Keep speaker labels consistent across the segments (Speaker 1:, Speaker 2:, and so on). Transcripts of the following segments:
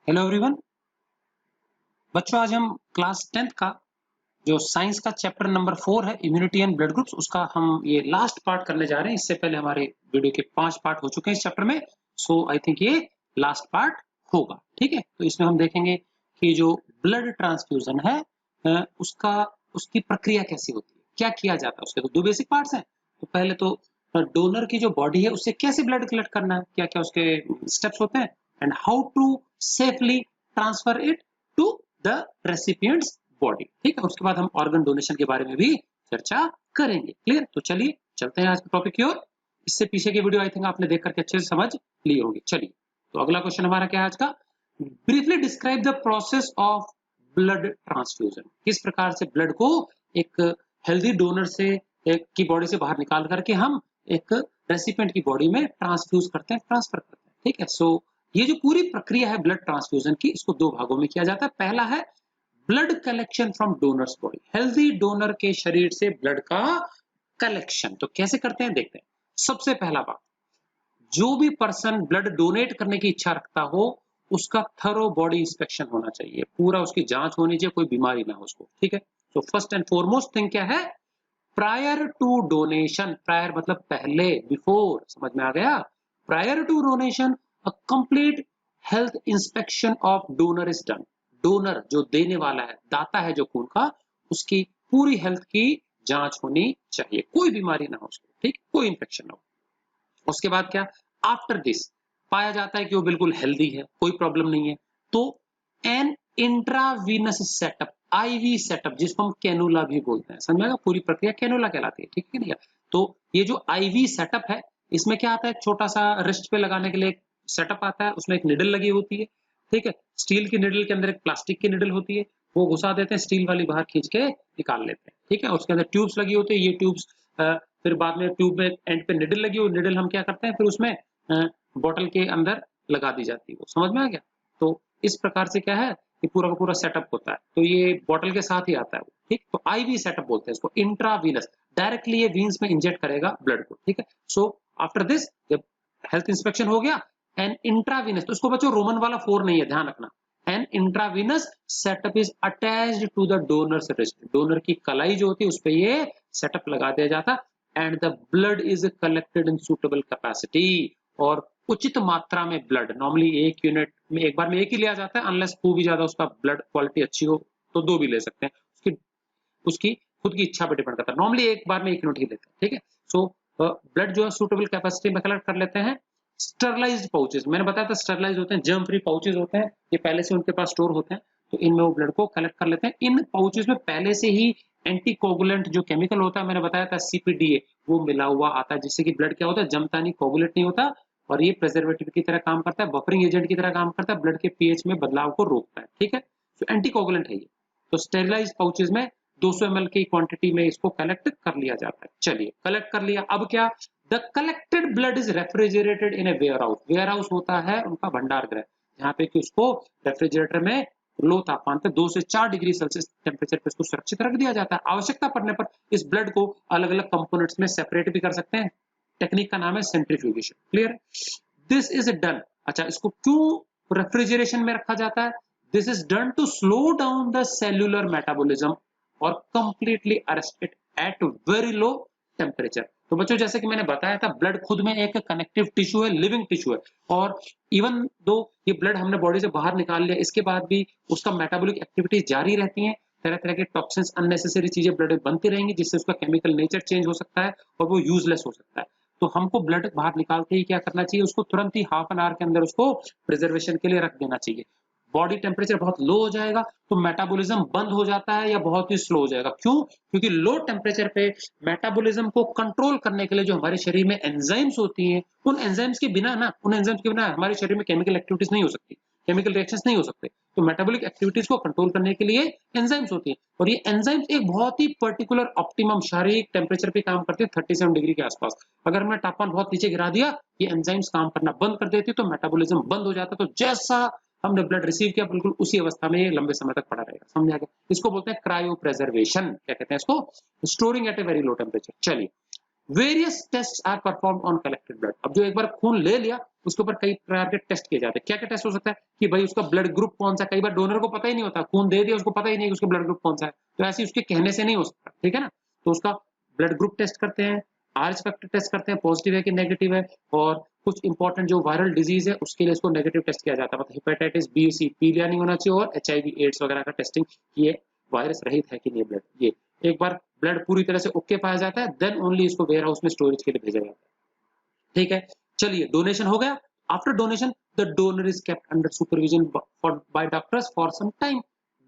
Speaker 1: Hello everyone. बच्चों, आज हम क्लास 10th का जो साइंस का चैप्टर नंबर 4 है इम्यूनिटी एंड ब्लड ग्रुप्स, उसका हम ये लास्ट पार्ट करने जा रहे हैं। इससे पहले हमारे वीडियो के 5 पार्ट हो चुके हैं इस चैप्टर में, सो आई थिंक ये लास्ट पार्ट होगा। ठीक है, तो इसमें हम देखेंगे कि जो ब्लड ट्रांसफ्यूजन है उसकी प्रक्रिया कैसी होती है, क्या किया जाता है। उसके तो 2 बेसिक पार्ट्स हैं। तो पहले तो डोनर की जो बॉडी है उससे कैसे ब्लड कलेक्ट करना है, क्या क्या उसके स्टेप्स होते हैं, and how to safely transfer it to the recipient's body. ठीक है, उसके बाद हम ऑर्गन डोनेशन के बारे में भी चर्चा करेंगे। क्लियर? तो चलिए चलते हैं आज के टॉपिक की ओर। इससे पीछे की वीडियो आई थिंक आपने देख करके अच्छे से समझ लिए होंगे। चलिए, तो अगला क्वेश्चन हमारा क्या है आज का, briefly describe the process of blood transfusion. किस प्रकार से ब्लड को एक हेल्दी डोनर से की बॉडी से बाहर निकाल करके हम एक रेसिपिएंट की बॉडी में ट्रांसफ्यूज करते हैं, ट्रांसफर करते हैं। ठीक है, सो ये जो पूरी प्रक्रिया है ब्लड ट्रांसफ्यूजन की, इसको 2 भागों में किया जाता है। पहला है blood collection from donors body, healthy donor के शरीर से ब्लड का कलेक्शन। तो कैसे करते हैं देखते हैं। सबसे पहला बात, जो भी पर्सन ब्लड डोनेट करने की इच्छा रखता हो उसका थरो बॉडी इंस्पेक्शन होना चाहिए, पूरा उसकी जांच होनी चाहिए, कोई बीमारी ना हो उसको। ठीक है, तो फर्स्ट एंड फॉरमोस्ट थिंग क्या है, प्रायर टू डोनेशन। प्रायर मतलब पहले, बिफोर, समझ में आ गया। Prior to donation a complete health inspection of donor is done. Donor जो देने वाला है, दाता है जो खून का, उसकी पूरी हेल्थ की जांच होनी चाहिए, कोई बीमारी ना हो उसको। ठीक, कोई इंफेक्शन ना हो। उसके बाद क्या, आफ्टर दिस पाया जाता है कि वो बिल्कुल हेल्दी है, कोई प्रॉब्लम नहीं है, तो an intravenous setup, IV setup, जिसको हम कैनुला भी बोलते हैं, समझ में आएगा, पूरी प्रक्रिया कैनुला कहलाती है। ठीक है भैया, तो ये जो आईवी सेटअप है, इसमें क्या आता है, छोटा सा रिस्ट पे लगाने के लिए एक सेटअप आता है, उसमें एक निडल लगी होती है। ठीक है, स्टील की निडल के अंदर एक प्लास्टिक की निडल होती है, वो घुसा देते हैं, स्टील वाली बाहर खींच के निकाल लेते हैं। ठीक है, उसके अंदर ट्यूब्स लगी होती है, ये ट्यूब्स फिर बाद में ट्यूब में एंड पे निडल लगी हुई, निडल हम क्या करते हैं, फिर उसमें बॉटल के अंदर लगा दी जाती है। वो समझ में आ गया। तो इस प्रकार से क्या है, ये पूरा का पूरा सेटअप होता है, तो ये बॉटल के साथ ही आता है वो। ठीक, तो आईवी सेटअप बोलते हैं इसको, इंट्रावीनस, डायरेक्टली ये वीन्स में इंजेक्ट करेगा ब्लड को। ठीक है, सो आफ्टर दिस जब हेल्थ इंस्पेक्शन हो गया, एंड इंट्रावीनस, तो उसको बच्चों रोमन वाला 4 नहीं है, ध्यान रखना। An intravenous setup is attached to the donor's wrist. Donor की कलाई जो होती है उस पे ये सेटअप लगा दिया जाता है, and the blood is collected in suitable capacity. और उचित मात्रा में ब्लड, नॉर्मली 1 यूनिट में एक बार में 1 ही लिया जाता है, अनलेस खूब भी ज्यादा उसका ब्लड क्वालिटी अच्छी हो तो 2 भी ले सकते हैं, उसकी उसकी खुद की इच्छा पर डिपेंड करता है। नॉर्मली एक बार में 1 यूनिट ही लेते हैं। ठीक है, सो ब्लड जो है सूटेबल कैपेसिटी में कलेक्ट कर लेते हैं। स्टरलाइज्ड पाउचेस, मैंने बताया था स्टरलाइज होते हैं, जर्म फ्री पाउचेस होते हैं, ये पहले से उनके पास स्टोर होते हैं, तो इनमें वो ब्लड को कलेक्ट कर लेते हैं। इन पाउचेस में पहले से ही एंटीकोगुलेंट जो केमिकल होता है, मैंने बताया था सीपीडीए, वो मिला हुआ आता है, जिससे कि ब्लड क्या होता है, जमता नहीं, कोगुलेट नहीं होता, और ये प्रिजर्वेटिव की तरह काम करता है, बफरिंग एजेंट की तरह काम करता है, ब्लड के पीएच में बदलाव को रोकता है। ठीक है, तो एंटीकोगुलेंट है ये। तो स्टेरिलाइज्ड पाउचेस में 200 ml की क्वांटिटी में इसको कलेक्ट कर लिया जाता है। चलिए, कलेक्ट कर लिया, अब क्या, the collected blood is refrigerated in a warehouse. Warehouse होता है उनका भंडार गृह, जहाँ पे कि उसको रेफ्रिजरेटर में लो तापमान पे 2 से 4 डिग्री सेल्सियस टेम्परेचर पे उसको सुरक्षित रख दिया जाता है। आवश्यकता पड़ने पर इस ब्लड को अलग अलग कंपोनेंट्स में सेपरेट भी कर सकते हैं, टेक्निक का नाम है centrifugation. Clear? This is done. अच्छा, इसको क्यों रेफ्रिजरेशन में रखा जाता है? This is done to slow down the cellular metabolism और completely arrest it at very low temperature. तो बच्चों, जैसे कि मैंने बताया था, ब्लड खुद में एक कनेक्टिव टिश्यू है, लिविंग टिश्यू है, और इवन दो ये ब्लड हमने बॉडी से बाहर निकाल लिया, इसके बाद भी उसका मेटाबॉलिक एक्टिविटीज जारी रहती हैं, तरह तरह के टॉक्सिन्स, अननेसेसरी चीजें ब्लड में बनती रहेंगी, जिससे उसका केमिकल नेचर चेंज हो सकता है और वो यूजलेस हो सकता है। तो हमको ब्लड बाहर निकालते ही क्या करना चाहिए, उसको तुरंत ही हाफ एन आवर के अंदर उसको प्रिजर्वेशन के लिए रख देना चाहिए। बॉडी टेम्परेचर बहुत लो हो जाएगा तो मेटाबॉलिज्म बंद हो जाता है या बहुत ही स्लो हो जाएगा। क्यों? क्योंकि लो टेम्परेचर पे मेटाबॉलिज्म को कंट्रोल करने के लिए जो हमारे शरीर में एंजाइम्स होती हैं, उन एंजाइम्स के बिना हमारे शरीर में केमिकल एक्टिविटीज नहीं हो सकती, केमिकल रिएक्शंस नहीं हो सकते। तो मेटाबॉलिक एक्टिविटीज को कंट्रोल करने के लिए एंजाइम्स होती हैं, और ये एंजाइम्स एक बहुत ही पर्टिकुलर ऑप्टिमम शारीरिक टेम्परेचर पे काम करते हैं, 37 डिग्री के आसपास। अगर हमने तापमान बहुत नीचे गिरा दिया, ये एंजाइम्स काम करना बंद कर देती, तो मेटाबॉलिज्म बंद हो जाता। तो जैसा हमने ब्लड रिसीव किया, बिल्कुल उसी अवस्था में ये लंबे समय तक पड़ा रहेगा। समझ आ गया? इसको बोलते हैं क्रायो प्रेजर्वेशन। क्या कहते हैं इसको? Storing at a very low temperature. चलिए, various test are perform on collected blood. अब जो एक बार खून ले लिया उसके ऊपर कई प्रकार के टेस्ट किए जाते हैं। क्या क्या टेस्ट हो सकता है कि भाई उसका ब्लड ग्रुप कौन सा, कई बार डोनर को पता ही नहीं होता, खून दे दिया उसको पता ही नहीं कि उसका ब्लड ग्रुप कौन सा है, तो ऐसे उसके कहने से नहीं हो सकता, ठीक है ना। तो उसका ब्लड ग्रुप टेस्ट करते हैं, आरएच फैक्टर टेस्ट करते हैं, पॉजिटिव है कि नेगेटिव है, और कुछ इंपॉर्टेंट जो वायरल डिजीज है उसके लिए इसको नेगेटिव टेस्ट किया जाता है, मतलब हेपेटाइटिस बी सी पीलिया नहीं होना चाहिए, और एचआईवी एड्स वगैरह का टेस्टिंग, ये वायरस रहित है कि नहीं ब्लड। ये एक बार ब्लड पूरी तरह से ओके पाया जाता है देन ओनली इसको वेयर हाउस में स्टोरेज के लिए भेजा जाता है, ठीक है। चलिए डोनेशन हो गया। After donation the donor is kept under supervision by doctors for some time.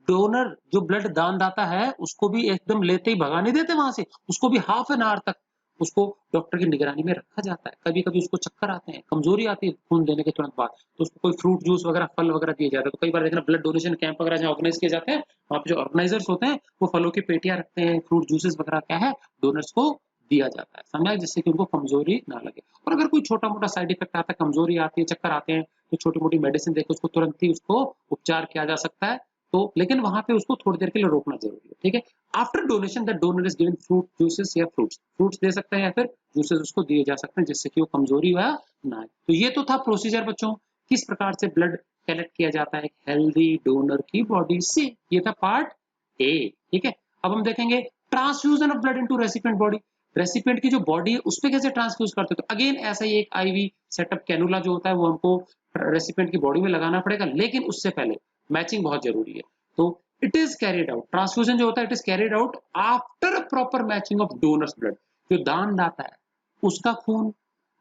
Speaker 1: Donor जो ब्लड दान दाता है उसको भी एकदम लेते ही भगा नहीं देते वहां से, उसको भी हाफ एन आवर तक उसको डॉक्टर की निगरानी में रखा जाता है। कभी कभी उसको चक्कर आते हैं, कमजोरी आती है खून देने के तुरंत बाद, तो उसको कोई फ्रूट जूस वगैरह फल वगैरह दिए जाते हैं। तो कई बार देखना ब्लड डोनेशन कैंप वगैरह जहाँ ऑर्गेनाइज किए जाते हैं वहाँ पे जो ऑर्गेनाइजर्स होते हैं वो फलों की पेटियां रखते हैं, फ्रूट जूसेस वगैरह क्या है डोनर्स को दिया जाता है, समझा, जिससे कि उनको कमजोरी ना लगे। और अगर कोई छोटा मोटा साइड इफेक्ट आता है, कमजोरी आती है, चक्कर आते हैं, तो छोटी मोटी मेडिसिन देकर उसको तुरंत ही उसको उपचार किया जा सकता है। तो लेकिन वहां पे उसको थोड़ी देर के लिए रोकना जरूरी है, ठीक है। After donation the donor is given fruit juices या फ्रूट्स दे सकते हैं या फिर जूसेस उसको दिए जा सकते हैं जिससे कि वो कमजोरी हुआ ना आए। तो ये तो था प्रोसीजर बच्चों, किस प्रकार से ब्लड कलेक्ट किया जाता है हेल्दी डोनर की बॉडी से। ये था पार्ट ए, ठीक है। अब हम देखेंगे transfusion of blood into recipient body. Recipient की जो बॉडी है उस पर कैसे ट्रांसफ्यूज करते हैं, तो अगेन ऐसा ही एक आईवी सेटअप कैनुला जो होता है वो हमको रेसिपिएंट की बॉडी में लगाना पड़ेगा, लेकिन उससे पहले मैचिंग बहुत जरूरी है। तो it is carried out, transfusion जो होता है it is carried out after proper matching of donors blood. जो दान दाता है उसका खून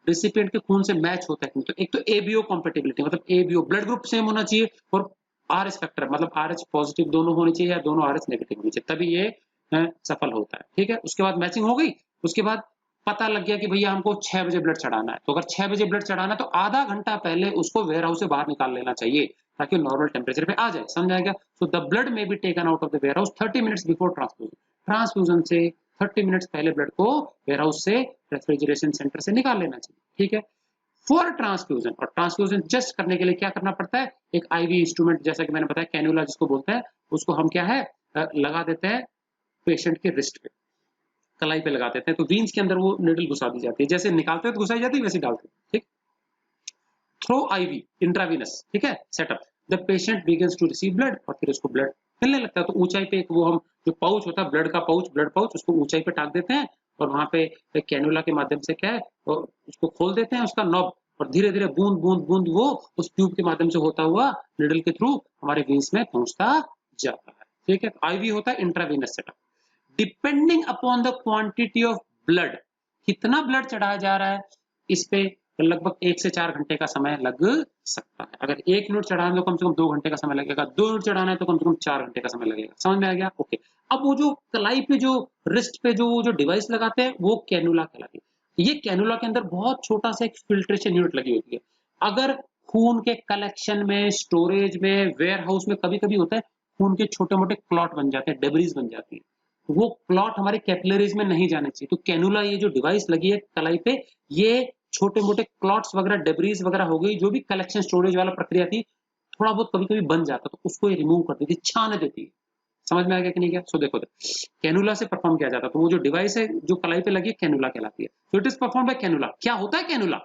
Speaker 1: रेसिपिएंट के खून से मैच होता है, तो एक तो एबीओ कॉम्पेटिबिलिटी, मतलब एबीओ ब्लड ग्रुप सेम होना चाहिए, और आर एच फैक्टर मतलब आर एच पॉजिटिव दोनों होनी चाहिए या दोनों आर एच नेगेटिव होनी चाहिए, तभी ये सफल होता है, ठीक है। उसके बाद मैचिंग हो गई, उसके बाद पता लग गया कि भैया हमको 6 बजे ब्लड चढ़ाना है, तो अगर 6 बजे ब्लड चढ़ाना है तो आधा घंटा पहले उसको वेयर हाउस से बाहर निकाल लेना चाहिए ताकि नॉर्मल टेम्परेचर पे आ जाए, समझ आएगा। So the blood may be taken out of the warehouse 30 minutes before transfusion. Transfusion से 30 मिनट्स पहले ब्लड को वेयर हाउस से रेफ्रिजरेशन सेंटर से निकाल लेना चाहिए, ठीक है। फॉर ट्रांसफ्यूजन, और ट्रांसफ्यूजन जस्ट करने के लिए क्या करना पड़ता है, एक आईवी इंस्ट्रूमेंट जैसा कि मैंने बताया कैन्युला जिसको बोलते हैं, उसको हम क्या है लगा देते हैं पेशेंट के रिस्ट पे, कलाई पे लगा देते हैं, तो वीन्स के अंदर वो निडल घुसा दी जाती है, जैसे निकालते हैं तो घुसाई जाती है वैसे डालते हैं, ठीक। थ्रो आईवी इंट्रावीनस, ठीक है setup, the patient begins to receive blood, और फिर उसको ब्लड मिलने लगता है। तो ऊंचाई पे एक वो हम जो पाउच होता है ब्लड का पाउच, ब्लड पाउच, उसको ऊंचाई पे टाक देते हैं और वहां पे एक कैनुला के माध्यम से क्या है और उसको खोल देते हैं उसका नॉब, और धीरे धीरे बूंद बूंद बूंद वो उस ट्यूब के माध्यम से होता हुआ निडल के थ्रू हमारे वीन्स में पहुंचता जाता है, ठीक है। आईवी होता है intravenous setup. Depending upon the quantity of blood, कितना ब्लड चढ़ाया जा रहा है इस पे लगभग 1 से 4 घंटे का समय लग सकता है। अगर 1 यूनिट चढ़ाना है तो कम से कम 2 घंटे का समय लगेगा, 2 यूनिट चढ़ाना है तो कम से कम 4 घंटे का समय लगेगा, समझ में आ गया, ओके। अब वो जो कलाई पे जो रिस्ट पे जो डिवाइस लगाते हैं वो कैनुला कहलाती है। ये कैनुला के अंदर बहुत छोटा सा एक फिल्ट्रेशन यूनिट लगी होती है। अगर खून के कलेक्शन में, स्टोरेज में, वेयर हाउस में कभी कभी होता है खून के छोटे मोटे क्लॉट बन जाते हैं, डेब्रीज बन जाती है, वो क्लॉट हमारे कैपिलरीज में नहीं जाने चाहिए। तो कैनुला ये जो डिवाइस लगी है कलाई पे, ये छोटे मोटे क्लॉट्स वगैरह डेब्रीज वगैरह हो गई जो भी कलेक्शन स्टोरेज वाला प्रक्रिया थी, थोड़ा बहुत कभी कभी बन जाता तो उसको ये रिमूव कर देती, छान देती है, समझ में आ गया कि नहीं गया। सो देखो कैनुला से परफॉर्म किया जाता, तो वो जो डिवाइस है जो कलाई पे लगी है कैनुला कहलाती है। So it is perform by cannula. क्या होता है cannula,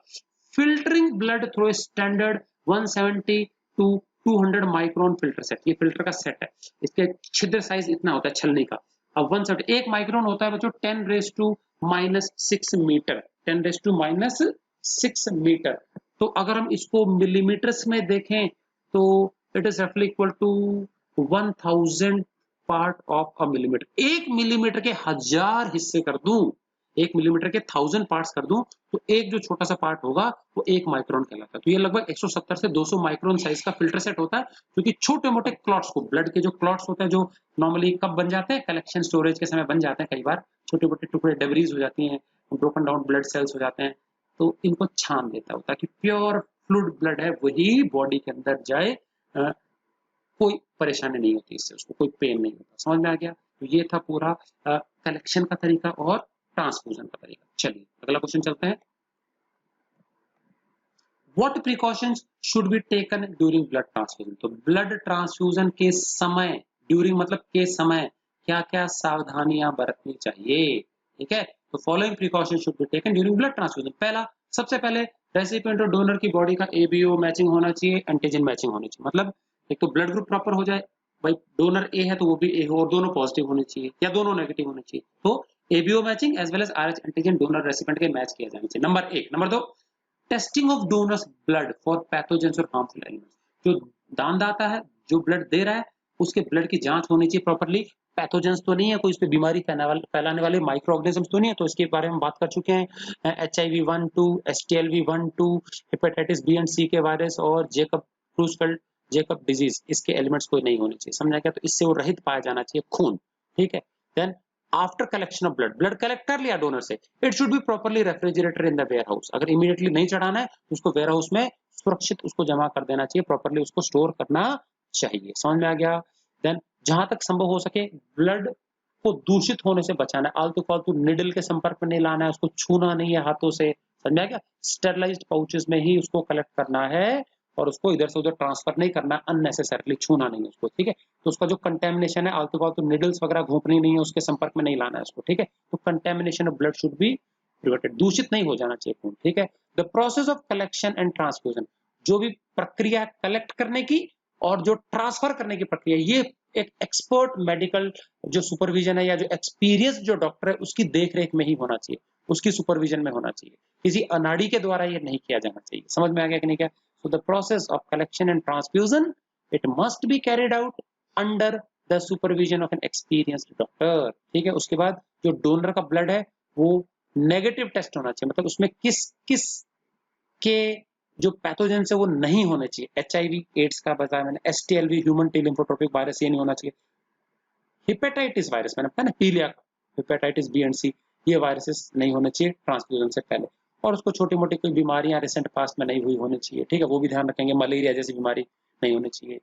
Speaker 1: filtering blood through standard 170 to 200 micron filter set. ये फिल्टर का सेट है, इसके छिद्र साइज इतना होता है छलनी का। अब 170 1 माइक्रोन होता है बच्चों 10⁻⁻6 मीटर, 10⁻⁻6 मीटर। तो अगर हम इसको मिलीमीटर्स में देखें तो इट इज रफली equal to 1000 part of a millimetre. 1 millimetre के 1000 हिस्से कर दूं, 1 मिलीमीटर के 1000 पार्ट्स कर दूं तो एक जो छोटा सा पार्ट होगा वो 1 माइक्रोन कहलाता है। तो ये लगभग 170 से 200 माइक्रोन साइज का फिल्टर सेट होता है, क्योंकि छोटे मोटे क्लॉट्स को, ब्लड के जो क्लॉट्स होते हैं जो नॉर्मली कब बन जाते हैं, कलेक्शन स्टोरेज के समय बन जाते हैं, कई बार छोटे मोटे टुकड़े डेब्रीज हो जाती हैं, ब्रोकन डाउन ब्लड सेल्स हो जाते हैं, तो इनको छान देता है ताकि प्योर फ्लूइड ब्लड है वही बॉडी के अंदर जाए, कोई परेशानी नहीं होती इससे, उसको कोई पेन नहीं होता, समझ में आ गया। तो ये था पूरा कलेक्शन का तरीका और ट्रांसफ्यूजन का तरीका। चलिए अगला क्वेश्चन चलते हैं। What precautions should be taken during blood transfusion. तो ब्लड ट्रांसफ्यूजन के समय, ड्यूरिंग मतलब के समय क्या क्या सावधानियां बरतनी चाहिए, ठीक है। तो following precaution should be taken during blood transfusion. पहला, सबसे पहले रेसिपिएंट और डोनर की बॉडी का एबीओ मैचिंग होना चाहिए, एंटीजन मैचिंग होनी चाहिए। मतलब एक तो ब्लड ग्रुप प्रॉपर हो जाए, भाई डोनर ए है तो वो भी ए हो और दोनों पॉजिटिव होने चाहिए या दोनों नेगेटिव होने चाहिए। तो ABO matching as well as Rh antigen donor recipient के मैच किया जाना चाहिए, number 1। Number 2, testing of donors blood for pathogens और हार्मफुल एलिमेंट्स। जो दानदाता है, जो ब्लड दे रहा है, उसके ब्लड की जांच होनी चाहिए प्रॉपर्ली। पैथोजेंस तो नहीं है, कोई इस पे बीमारी फैलाने वाले माइक्रो ऑर्गेनिजम्स तो नहीं है, तो इसके बारे में बात कर चुके हैं। HIV-1-2, STLV-1-2, hepatitis B and सी के वायरस और जेकब डिजीज, इसके एलिमेंट्स कोई नहीं होने चाहिए। समझा क्या? तो इससे वो रहित पाया जाना चाहिए खून, ठीक है। Then after collection of blood collect कर लिया डोनर से, it should be properly refrigerated in the warehouse. अगर इमीडिएटली नहीं चढ़ाना है तो उसको वेयर हाउस में सुरक्षित उसको जमा कर देना चाहिए, प्रॉपर्ली उसको स्टोर करना चाहिए। समझ में आ गया? देन जहां तक संभव हो सके ब्लड को दूषित होने से बचाना है, आलतू फालतू निडल के संपर्क में नहीं लाना है, उसको छूना नहीं है हाथों से। समझा क्या? स्टेरलाइज्ड पाउचेस में ही उसको कलेक्ट करना है और उसको इधर से उधर ट्रांसफर नहीं करना, अननेसेसरली छूना नहीं है उसको, ठीक है। तो उसका जो कंटेमिनेशन है, आलतू फालतू निडल्स वगैरह घोंपनी नहीं है, उसके संपर्क में नहीं लाना है उसको, ठीक है। तो contamination of blood should be prevented, दूषित नहीं हो जाना चाहिए खून, ठीक है। The process of collection and transfusion, जो भी प्रक्रिया कलेक्ट करने की और जो ट्रांसफर करने की प्रक्रिया, ये एक एक्सपर्ट मेडिकल जो सुपरविजन है या जो एक्सपीरियंस जो डॉक्टर है उसकी देखरेख में ही होना चाहिए, उसकी सुपरविजन में होना चाहिए, किसी अनाड़ी के द्वारा ये नहीं किया जाना चाहिए। समझ में आ गया कि नहीं? क्या? So the process of collection and transfusion, it must be carried out under the supervision of N experienced doctor, ठीक है। उसके बाद जो डोनर का ब्लड है वो नेगेटिव टेस्ट होना चाहिए, मतलब उसमें किस किस के जो पैथोजन है वो नहीं होने चाहिए। HIV एड्स का बताया मैंने, STLV human T lymphotropic virus ये नहीं होना चाहिए। हेपेटाइटिस वायरस मैंने बताया ना, पीलिया का, हेपेटाइटिस बी एंड सी, ये वायरसेस नहीं होने चाहिए ट्रांसफ्यूजन से पहले। और उसको छोटी मोटी कोई बीमारियां रिसेंट पास्ट में नहीं हुई होनी चाहिए, ठीक है, वो भी ध्यान रखेंगे। मलेरिया जैसी बीमारी नहीं होनी चाहिए,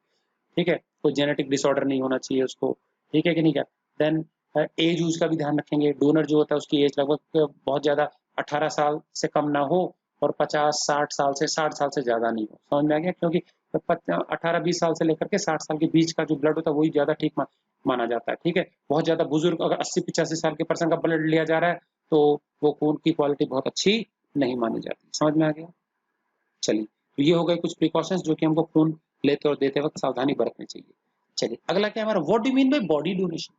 Speaker 1: ठीक है। कोई जेनेटिक डिसऑर्डर नहीं होना चाहिए उसको, ठीक है कि नहीं? क्या? देन एज यूज का भी ध्यान रखेंगे। डोनर जो होता है उसकी एज लगभग बहुत ज्यादा 18 साल से कम ना हो और 50-60 साल से 60 साल से ज्यादा नहीं हो। समझ में आ गया? क्योंकि 18-20 साल से लेकर के 60 साल के बीच का जो ब्लड होता है वही ज्यादा ठीक माना जाता है, ठीक है। बहुत ज्यादा बुजुर्ग अगर 80-85 साल के पर्सन का ब्लड लिया जा रहा है तो वो खून की क्वालिटी बहुत अच्छी नहीं मानी जाती। समझ में आ गया? चलिए, तो ये हो गए कुछ प्रिकॉशंस जो कि हमको खून लेते और देते वक्त सावधानी बरतनी चाहिए। चलिए, अगला क्या हमारा, what do you mean by body donation?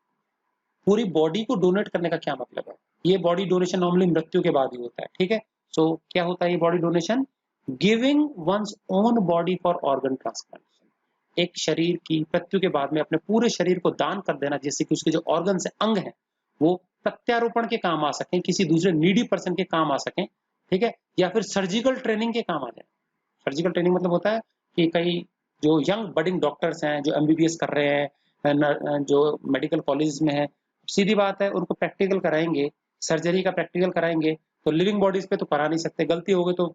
Speaker 1: पूरी बॉडी को डोनेट करने का क्या मतलब है? ये बॉडी डोनेशन नॉर्मली मृत्यु के बाद ही होता है, ठीक है। सो क्या होता है ये body donation? Giving one's own body for organ transplantation. एक शरीर की मृत्यु के बाद में अपने पूरे शरीर को दान कर देना, जिससे कि उसके जो ऑर्गन है, अंग हैं, वो प्रत्यारोपण के काम आ सकें, किसी दूसरे नीडी पर्सन के काम आ सकें, ठीक है, या फिर सर्जिकल ट्रेनिंग के काम आ जाए। सर्जिकल ट्रेनिंग मतलब होता है कि कई जो यंग बडिंग डॉक्टर्स हैं, जो MBBS कर रहे हैं, जो मेडिकल कॉलेज में है, सीधी बात है उनको प्रैक्टिकल कराएंगे, सर्जरी का प्रैक्टिकल कराएंगे, तो लिविंग बॉडीज पे तो करा नहीं सकते, गलती हो गई तो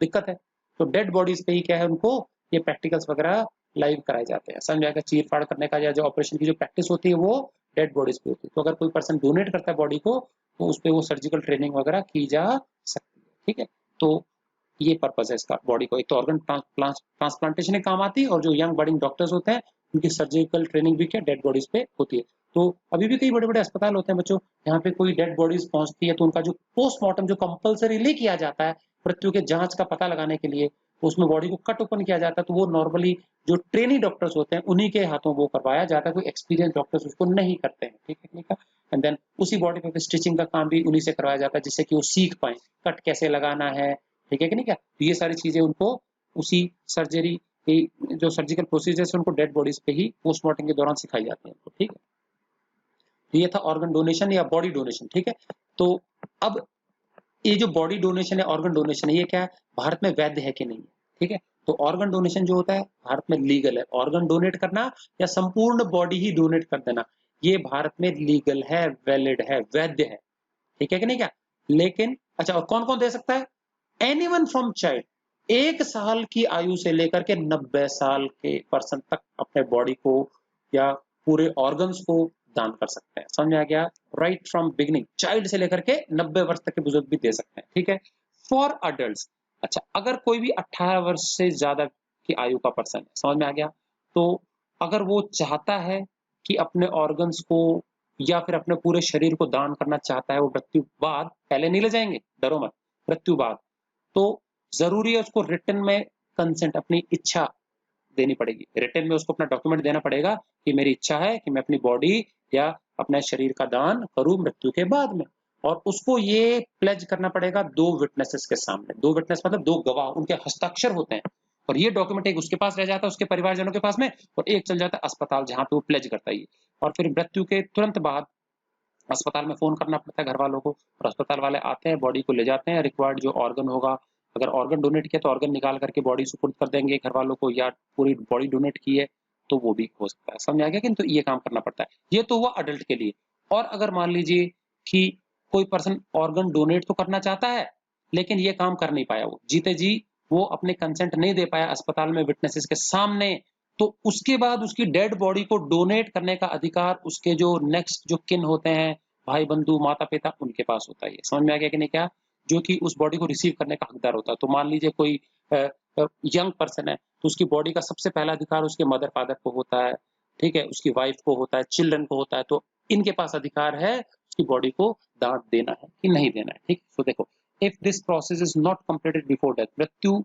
Speaker 1: दिक्कत है। तो डेड बॉडीज पे ही क्या है, उनको ये प्रैक्टिकल्स वगैरह लाइव कराए जाते हैं। समझ आएगा? चीर फाड़ करने का या जो ऑपरेशन की जो प्रैक्टिस होती है वो डेड बॉडीज पे होती है। तो अगर कोई पर्सन डोनेट करता है बॉडी को तो उस पर वो सर्जिकल ट्रेनिंग वगैरह की जा सकती है, ठीक है। तो ये पर्पज है इसका, बॉडी को एक तो ऑर्गन ट्रांसप्लांटेशन में काम आती है और जो यंग बडिंग डॉक्टर्स होते हैं उनकी सर्जिकल ट्रेनिंग भी क्या डेड बॉडीज पे होती है। तो अभी भी कई बड़े बड़े अस्पताल होते हैं बच्चों, यहाँ पे कोई डेड बॉडीज पहुंचती है तो उनका जो पोस्टमार्टम जो कंपलसरीली किया जाता है मृत्यु के जांच का पता लगाने के लिए, उसमें बॉडी को कट ओपन किया जाता है, तो वो नॉर्मली जो ट्रेनी डॉक्टर्स होते हैं उन्हीं के हाथों वो करवाया जाता है, कोई एक्सपीरियंस डॉक्टर्स उसको नहीं करते हैं, ठीक है। एंड देन उसी बॉडी पे स्टिचिंग का काम भी उन्हीं से करवाया जाता है, जिससे कि वो सीख पाए कट कैसे लगाना है, ठीक है कि नहीं? क्या तो ये सारी चीजें उनको उसी सर्जरी की जो सर्जिकल प्रोसीजर है उनको डेड बॉडीज पे ही पोस्टमार्टम के दौरान सिखाई जाती है, ठीक है। तो ये था ऑर्गन डोनेशन या बॉडी डोनेशन, ठीक है। तो अब ये जो बॉडी डोनेशन है, ऑर्गन डोनेशन है, ये क्या है, भारत में वैध है कि नहीं है, ठीक है। तो ऑर्गन डोनेशन जो होता है भारत में लीगल है, ऑर्गन डोनेट करना या संपूर्ण बॉडी ही डोनेट कर देना, ये भारत में लीगल है, वैलिड है, वैध है, ठीक है कि नहीं? क्या लेकिन अच्छा, और कौन कौन दे सकता है? एनीवन फ्रॉम चाइल्ड, 1 साल की आयु से लेकर के 90 साल के पर्सन तक अपने बॉडी को या पूरे ऑर्गन्स को दान कर सकते हैं। समझ में आ गया? राइट फ्रॉम बिगिनिंग, चाइल्ड से लेकर के 90 वर्ष तक के बुजुर्ग भी दे सकते हैं, ठीक है। फॉर अडल्ट, अच्छा अगर कोई भी 18 वर्ष से ज्यादा की आयु का पर्सन है, समझ में आ गया, तो अगर वो चाहता है कि अपने ऑर्गन्स को या फिर अपने पूरे शरीर को दान करना चाहता है वो मृत्यु बाद, पहले नहीं ले जाएंगे, डरो मत, मृत्यु बाद, तो जरूरी है उसको रिटन में कंसेंट, अपनी इच्छा देनी पड़ेगी। रिटन में उसको अपना डॉक्यूमेंट देना पड़ेगा कि मेरी इच्छा है कि मैं अपनी बॉडी या अपने शरीर का दान करूं मृत्यु के बाद में। और उसको ये प्लेज करना पड़ेगा 2 विटनेसेस के सामने। 2 विटनेस मतलब 2 गवाह, उनके हस्ताक्षर होते हैं। और ये डॉक्यूमेंट एक उसके पास रह जाता है, उसके परिवारजनों के पास में, और एक चल जाता है अस्पताल जहां पे वो प्लेज करता है। और फिर मृत्यु के तुरंत बाद अस्पताल में फोन करना पड़ता है घर वालों को, और अस्पताल वाले आते हैं, बॉडी को ले जाते हैं, रिक्वायर्ड जो ऑर्गन होगा, अगर ऑर्गन डोनेट किया तो ऑर्गन निकाल करके बॉडी सुपुर्द कर देंगे घर वालों को, या पूरी बॉडी डोनेट की है तो वो भी हो सकता है। समझ आ गया कि तो ये काम करना पड़ता है। ये तो हुआ अडल्ट के लिए। और अगर मान लीजिए कि कोई पर्सन ऑर्गन डोनेट तो करना चाहता है लेकिन ये काम कर नहीं पाया, वो जीते जी वो अपने कंसेंट नहीं दे पाया अस्पताल में विटनेसेस के सामने, तो उसके बाद उसकी डेड बॉडी को डोनेट करने का अधिकार उसके जो नेक्स्ट जो किन होते हैं, भाई बंधु माता पिता, उनके पास होता है। समझ में आ गया कि नहीं क्या, जो कि उस बॉडी को रिसीव करने का हकदार होता है। तो मान लीजिए कोई यंग पर्सन है तो उसकी बॉडी का सबसे पहला अधिकार उसके मदर फादर को होता है, ठीक है, उसकी वाइफ को होता है, चिल्ड्रन को होता है। तो इनके पास अधिकार है उसकी बॉडी को दान देना है कि नहीं देना है। ठीक, तो देखो, if this process is not completed before death, मृत्यु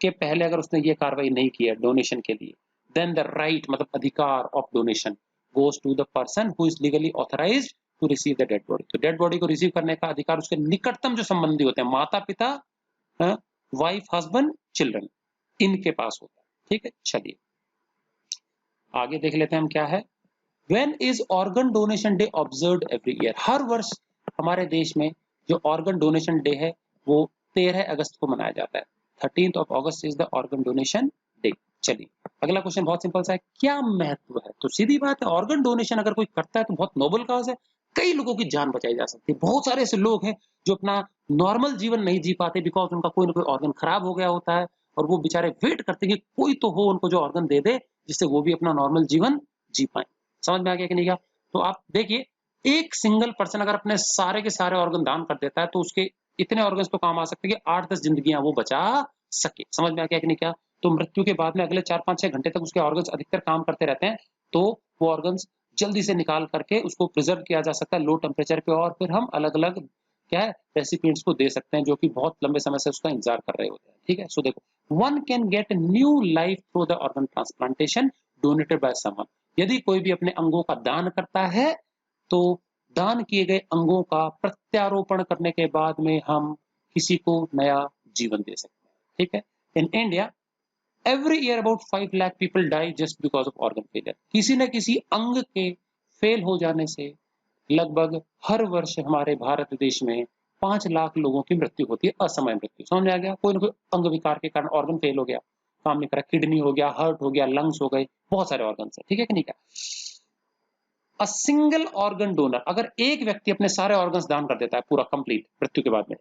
Speaker 1: के पहले अगर उसने ये कार्रवाई नहीं की है डोनेशन के लिए, देन द राइट मतलब अधिकार of donation goes to the person who is legally authorized to receive the dead body. तो डेड बॉडी को रिसीव करने का अधिकार उसके निकटतम जो संबंधी होते हैं, माता पिता, वाइफ, हस्बैंड, चिल्ड्रन, इनके पास होता है। ठीक है, चलिए आगे देख लेते हैं हम क्या है। When is organ donation day observed every year? हर वर्ष हमारे देश में जो ऑर्गन डोनेशन डे है वो 13 अगस्त को मनाया जाता है। 13th of August is the organ donation day. चलिए अगला क्वेश्चन बहुत सिंपल सा है, क्या महत्व है? तो सीधी बात है, ऑर्गन डोनेशन अगर कोई करता है तो बहुत नोबल काज है, कई लोगों की जान बचाई जा सकती है। बहुत सारे ऐसे लोग हैं जो अपना नॉर्मल जीवन नहीं जी पाते बिकॉज उनका कोई ना कोई ऑर्गन खराब हो गया होता है, और वो बेचारे वेट करते हैं कि कोई तो हो उनको जो ऑर्गन दे दे जिससे वो भी अपना नॉर्मल जीवन जी पाए। समझ में आ गया कि नहीं? क्या तो आप देखिए, एक सिंगल पर्सन अगर अपने सारे के सारे ऑर्गन दान कर देता है तो उसके इतने ऑर्गन्स तो काम आ सकते हैं कि 8-10 जिंदगियां वो बचा सके। समझ में आ गया कि नहीं? क्या तो मृत्यु के बाद में अगले 4-5-6 घंटे तक उसके ऑर्गन्स अधिकतर काम करते रहते हैं, तो वो ऑर्गन्स जल्दी से निकाल करके उसको प्रिजर्व किया जा सकता है लो टेम्परेचर पे, और फिर हम अलग अलग क्या है रेसिपिएंट्स को दे सकते हैं जो कि बहुत लंबे समय से उसका इंतजार कर रहे होते हैं। ठीक है, सो देखो, one can get new life through the organ transplantation donated by someone. यदि कोई भी अपने अंगों का दान करता है तो दान किए गए अंगों का प्रत्यारोपण करने के बाद में हम किसी को नया जीवन दे सकते हैं। ठीक है, in India every year about 5 lakh people die just because of organ failure. किसी न किसी अंग के फेल हो जाने से लगभग हर वर्ष हमारे भारत देश में 5 लाख लोगों की मृत्यु होती है, असमय मृत्यु। समझ में आ गया? कोई ना कोई अंग विकार के कारण ऑर्गन फेल हो गया, काम नहीं करा, किडनी हो गया, हार्ट हो गया, लंग्स हो गए, बहुत सारे ऑर्गन है। ठीक है कि नहीं? क्या अ सिंगल ऑर्गन डोनर, अगर एक व्यक्ति अपने सारे ऑर्गन्स दान कर देता है पूरा कंप्लीट मृत्यु के बाद में,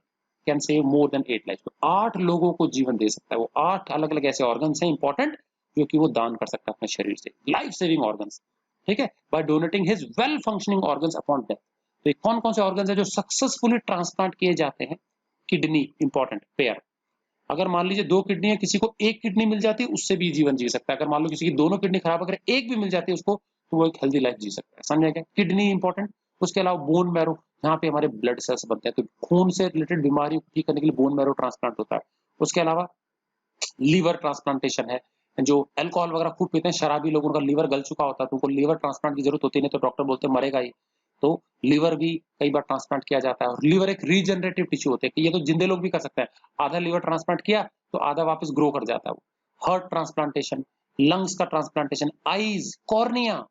Speaker 1: can save more than 8 life. तो 8 लोगों को जीवन दे सकता है। वो 8 अलग अलग ऐसे ऑर्गन्स हैं इंपॉर्टेंट जो कि वो दान कर सकता है अपने शरीर से, लाइफ सेविंग ऑर्गन्स। ठीक है, by donating his well functioning organs upon death. तो ये कौन कौन से ऑर्गन्स है जो सक्सेसफुली ट्रांसप्लांट किए जाते हैं? किडनी इंपॉर्टेंट पेयर, अगर मान लीजिए 2 किडनी है, किसी को 1 किडनी मिल जाती है उससे भी जीवन जी सकता है। अगर मान लो किसी की दोनों किडनी खराब, अगर एक भी मिल जाती है उसको, तो वो एक हेल्दी लाइफ जी सकता है। समझ गया? Kidney important. उसके अलावा बोन मैरो, जहाँ पे हमारे ब्लड सेल्स बनते हैं, तो खून से रिलेटेड बीमारी को ठीक करने के लिए बोन मैरो ट्रांसप्लांट होता है। उसके अलावा लीवर ट्रांसप्लांटेशन है, जो अल्कोहल वगैरह खूब पीते हैं, शराबी लोगों का लीवर गल चुका होता है तो उनको लीवर ट्रांसप्लांट की जरूरत होती नहीं, तो डॉक्टर बोलते हैं मरेगा ही, तो लीवर भी कई बार ट्रांसप्लांट किया जाता है। और लीवर एक रीजनरेटिव टिश्यू होते हैं कि ये तो जिंदे लोग भी कर सकते हैं, आधा लीवर ट्रांसप्लांट किया तो आधा वापस ग्रो कर जाता है। वो हार्ट ट्रांसप्लांटेशन, लंग्स का ट्रांसप्लांटेशन, आईज, कॉर्निया,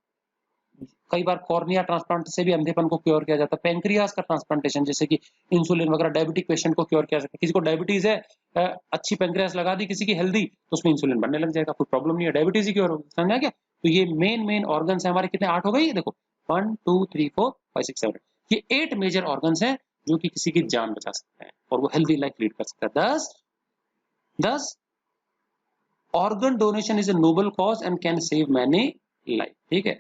Speaker 1: कई बार कॉर्निया ट्रांसप्लांट से भी अंधेपन को क्योर किया जाता है। पेंक्रियाज का ट्रांसप्लांटेशन, जैसे कि इंसुलिन वगैरह डायबिटिक पेशेंट को क्योर किया जाता है। किसी को डायबिटीज है, अच्छी पेंक्रियाज लगा दी किसी की हेल्दी, तो उसमें इंसुलिन बनने लग जाएगा, कोई प्रॉब्लम नहीं है, डायबिटीज ही क्योर होगी। समझा क्या? तो ये मेन ऑर्गन्स है हमारे, कितने 8 हो गए ये देखो, 1 2 3 4 5 6 7, ये 8 मेजर ऑर्गन्स हैं जो कि किसी की जान बचा सकते हैं और वो हेल्दी लाइफ लीड कर सकता है। दस organ donation is a noble cause and can save many life. ठीक है,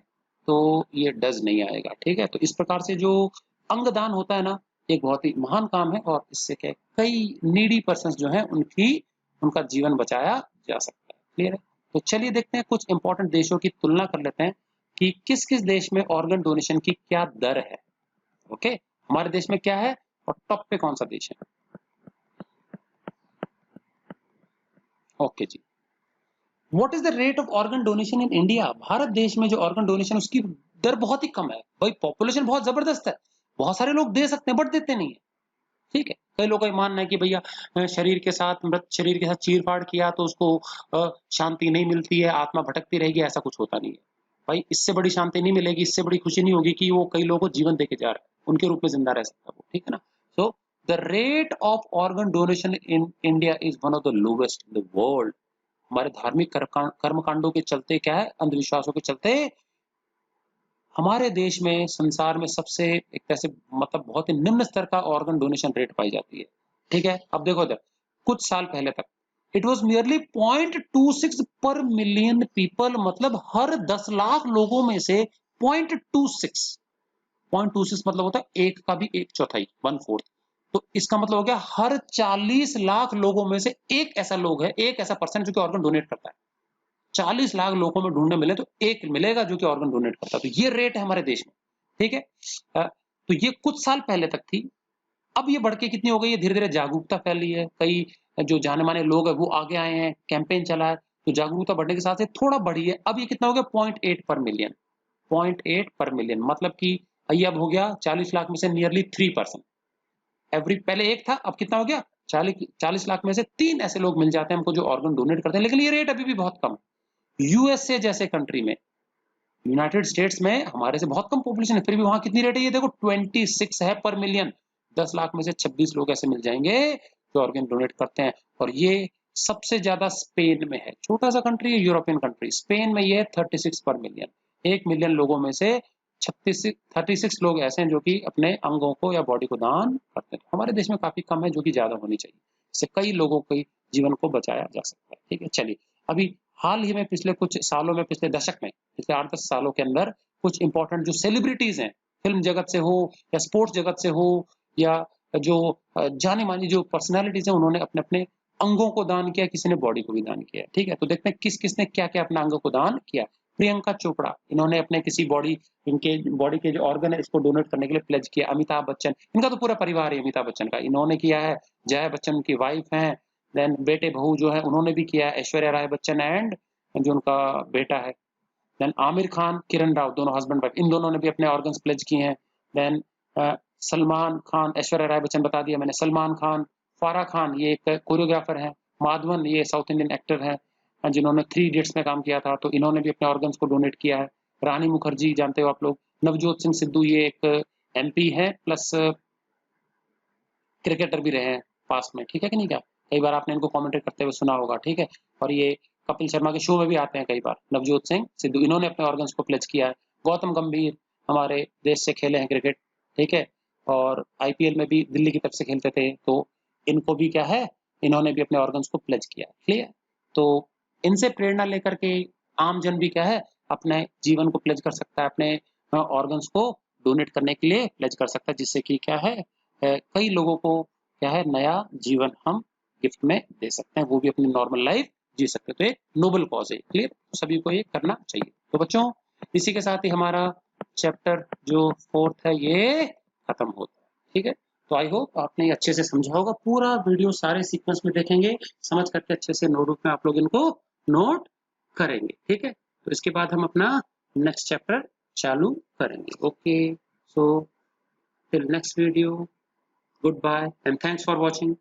Speaker 1: तो ये डज नहीं आएगा। ठीक है, तो इस प्रकार से जो अंगदान होता है ना, एक बहुत ही महान काम है, और इससे क्या कई नीडी पर्संस जो हैं उनका जीवन बचाया जा सकता है। क्लियर है? तो चलिए देखते हैं कुछ इंपॉर्टेंट देशों की तुलना कर लेते हैं कि किस किस देश में ऑर्गन डोनेशन की क्या दर है। ओके, हमारे देश में क्या है और टॉप पे कौन सा देश है। ओके जी, what is the rate of organ donation in India. भारत देश में जो ऑर्गन डोनेशन उसकी दर बहुत ही कम है। भाई पॉपुलेशन बहुत जबरदस्त है, बहुत सारे लोग दे सकते हैं बट देते नहीं है। ठीक है, कई लोगों का ये मानना है कि भैया शरीर के साथ, मृत शरीर के साथ चीर-फाड़ किया तो उसको शांति नहीं मिलती है, आत्मा भटकती रहेगी, ऐसा कुछ होता नहीं है। भाई इससे बड़ी शांति नहीं मिलेगी, इससे बड़ी खुशी नहीं होगी कि वो कई लोगों को जीवन देके जा रहा है, उनके रूप में जिंदा रह सकता है वो, ठीक है ना। So the rate of organ donation in India is one of the lowest in the world. हमारे धार्मिक कर्मकांडों के चलते क्या है, अंधविश्वासों के चलते हमारे देश में, संसार में सबसे एक तरह से मतलब बहुत ही निम्न स्तर का ऑर्गन डोनेशन रेट पाई जाती है। ठीक है, अब देखो इधर कुछ साल पहले तक इट वॉज नियरली 0.26 पर मिलियन पीपल, मतलब हर 10 लाख लोगों में से 0.26 मतलब होता है एक का भी एक चौथाई, 1/4। तो इसका मतलब हो गया हर 40 लाख लोगों में से एक ऐसा लोग है, एक ऐसा पर्सन जो कि ऑर्गन डोनेट करता है। 40 लाख लोगों में ढूंढने मिले तो एक मिलेगा जो कि ऑर्गन डोनेट करता है। तो ये रेट है हमारे देश में। ठीक है, तो ये कुछ साल पहले तक थी। अब ये बढ़ के कितनी हो गई है, धीरे धीरे जागरूकता फैली है, कई जो जाने माने लोग है वो आगे आए हैं, कैंपेन चला है, तो जागरूकता बढ़ने के साथ से थोड़ा बढ़ी है। अब ये कितना हो गया, 0.8 पर मिलियन, 0.8 पर मिलियन, मतलब कि ये अब हो गया 40 लाख में से नियरली 3%। एवरी पहले एक था, अब कितना हो गया, 40 लाख में से 3 ऐसे लोग मिल जाते हैं हमको जो ऑर्गन डोनेट करते हैं। लेकिन ये रेट अभी भी बहुत कम। यूएसए जैसे कंट्री में, यूनाइटेड स्टेट्स में हमारे से बहुत कम पॉपुलेशन है, फिर भी वहां कितनी रेट है, ये देखो 26 है पर मिलियन। 10 लाख में से 26 लोग ऐसे मिल जाएंगे जो ऑर्गन डोनेट करते हैं। और ये सबसे ज्यादा स्पेन में है, छोटा सा कंट्री है, यूरोपियन कंट्री। स्पेन में ये 36 पर मिलियन, 1 मिलियन लोगों में से 36 लोग ऐसे हैं जो कि अपने अंगों को या बॉडी को दान करते हैं। हमारे देश में काफी कम है, जो कि ज्यादा होनी चाहिए, इससे कई लोगों के जीवन को बचाया जा सकता है। ठीक है, चलिए अभी हाल ही में पिछले कुछ सालों में, पिछले दशक में, पिछले 8-10 सालों के अंदर कुछ इंपॉर्टेंट जो सेलिब्रिटीज हैं, फिल्म जगत से हो या स्पोर्ट्स जगत से हो या जो जानी मानी जो पर्सनैलिटीज हैं, उन्होंने अपने अपने अंगों को दान किया, किसी ने बॉडी को भी दान किया। ठीक है, तो देखते हैं किस किसने क्या क्या अपने अंगों को दान किया। प्रियंका चोपड़ा, इन्होंने अपने किसी बॉडी, इनके बॉडी के जो ऑर्गन है इसको डोनेट करने के लिए प्लेज किया। अमिताभ बच्चन, इनका तो पूरा परिवार है अमिताभ बच्चन का, इन्होंने किया है। जया बच्चन उनकी वाइफ हैं, देन बेटे बहू जो है उन्होंने भी किया है, ऐश्वर्या राय बच्चन एंड जो उनका बेटा है। देन आमिर खान, किरण राव, दोनों हस्बैंड वाइफ, इन दोनों ने भी अपने ऑर्गन्स प्लेज किए हैं। देन सलमान खान, ऐश्वर्या राय बच्चन बता दिया मैंने, सलमान खान, फारा खान ये एक कोरियोग्राफर है, माधवन ये साउथ इंडियन एक्टर है जिन्होंने 3 इडियट्स में काम किया था, तो इन्होंने भी अपने ऑर्गन्स को डोनेट किया है। रानी मुखर्जी जानते हो आप लोग, नवजोत सिंह सिद्धू ये एक एमपी है प्लस क्रिकेटर भी रहे हैं पास में। ठीक है कि नहीं, क्या कई बार आपने इनको कमेंटेट करते हुए सुना होगा। ठीक है, और ये कपिल शर्मा के शो में भी आते हैं कई बार, नवजोत सिंह सिद्धू, इन्होंने अपने ऑर्गन्स को प्लेज किया है। गौतम गंभीर हमारे देश से खेले हैं क्रिकेट, ठीक है, और आईपीएल में भी दिल्ली की तरफ से खेलते थे, तो इनको भी क्या है, इन्होंने भी अपने ऑर्गन्स को प्लेज किया। क्लियर, तो इनसे प्रेरणा लेकर के आम जन भी क्या है, अपने जीवन को प्लेज कर सकता है, अपने ऑर्गन्स को डोनेट करने के लिए प्लेज कर सकता है, जिससे कि क्या है कई लोगों को क्या है नया जीवन हम गिफ्ट में दे सकते हैं, वो भी अपनी नॉर्मल लाइफ जी सकते हैं। तो एक नोबल कॉज है। क्लियर, तो सभी को ये करना चाहिए। तो बच्चों इसी के साथ ही हमारा चैप्टर जो 4th है ये खत्म होता है। ठीक है, तो आई होप आपने अच्छे से समझा होगा। पूरा वीडियो सारे सीक्वेंस में देखेंगे, समझ करके अच्छे से नोटबुक में आप लोग इनको नोट करेंगे। ठीक है, तो इसके बाद हम अपना नेक्स्ट चैप्टर चालू करेंगे। Okay, so till next video, goodbye and thanks for watching.